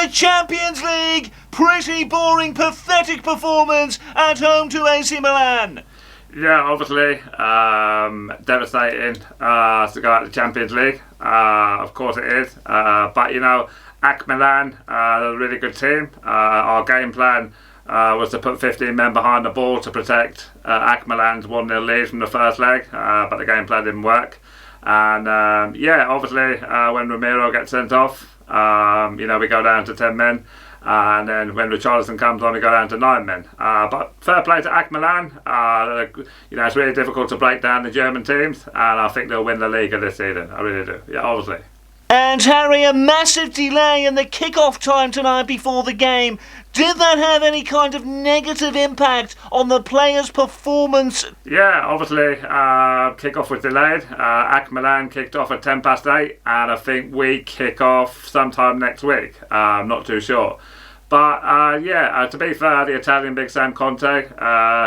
the Champions League. Pretty boring, pathetic performance at home to AC Milan. Yeah, obviously, devastating to go out of the Champions League. Of course it is. But, you know, AC Milan, they're a really good team. Our game plan was to put 15 men behind the ball to protect AC Milan's 1-0 lead from the first leg, but the game plan didn't work. And, yeah, obviously, when Ramiro gets sent off, you know, we go down to 10 men. And then when Richarlison comes on, we go down to 9 men. But fair play to AC Milan. You know, it's really difficult to break down the German teams, and I think they'll win the Liga this season. I really do. Yeah, obviously. And Harry, a massive delay in the kick-off time tonight before the game. Did that have any kind of negative impact on the players' performance? Yeah, obviously, kick-off was delayed. AC Milan kicked off at 8:10, and I think we kick off sometime next week. I'm not too sure. But, yeah, to be fair, the Italian big Sam Conte,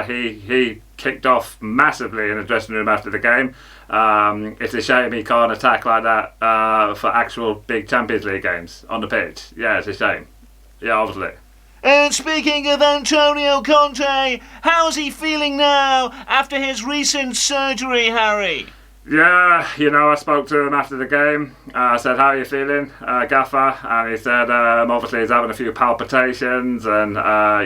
he kicked off massively in the dressing room after the game. It's a shame he can't attack like that for actual big Champions League games on the pitch. Yeah, it's a shame. Yeah, obviously. And speaking of Antonio Conte, how's he feeling now after his recent surgery, Harry? Yeah, you know, I spoke to him after the game. I said, how are you feeling, Gaffer? And he said, obviously he's having a few palpitations and,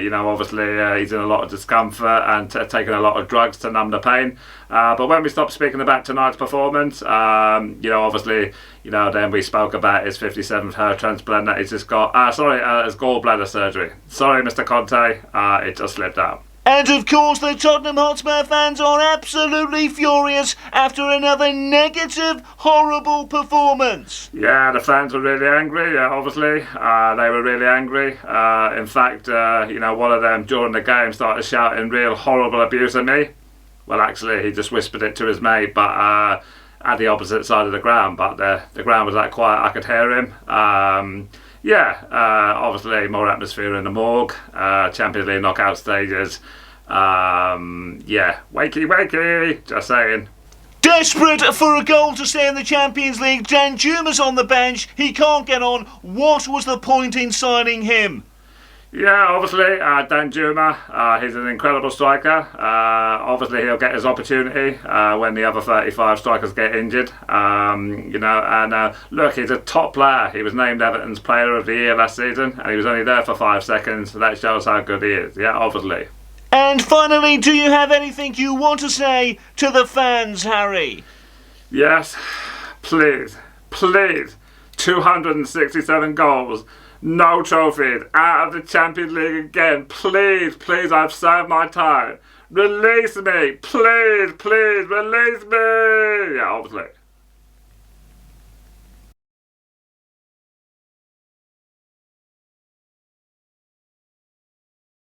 you know, obviously he's in a lot of discomfort and taking a lot of drugs to numb the pain. But when we stopped speaking about tonight's performance, you know, obviously, you know, then we spoke about his 57th hair transplant that he's just got. His gallbladder surgery. Sorry, Mr. Conte, it just slipped out. And of course the Tottenham Hotspur fans are absolutely furious after another negative, horrible performance. Yeah, the fans were really angry, obviously. They were really angry. In fact, you know, one of them during the game started shouting real horrible abuse at me. Well, actually, he just whispered it to his mate, but at the opposite side of the ground. But the ground was that quiet, I could hear him. Yeah, obviously more atmosphere in the morgue, Champions League knockout stages. Yeah, wakey, just saying. Desperate for a goal to stay in the Champions League, Danjuma's on the bench, he can't get on. What was the point in signing him? Yeah, obviously, Danjuma, he's an incredible striker. Obviously, he'll get his opportunity when the other 35 strikers get injured. You know, and look, he's a top player. He was named Everton's Player of the Year last season, and he was only there for 5 seconds, so that shows how good he is. Yeah, obviously. And finally, do you have anything you want to say to the fans, Harry? Yes, please, 267 goals. No trophies, out of the Champions League again. Please, I've served my time. Release me, please, release me. Yeah, obviously.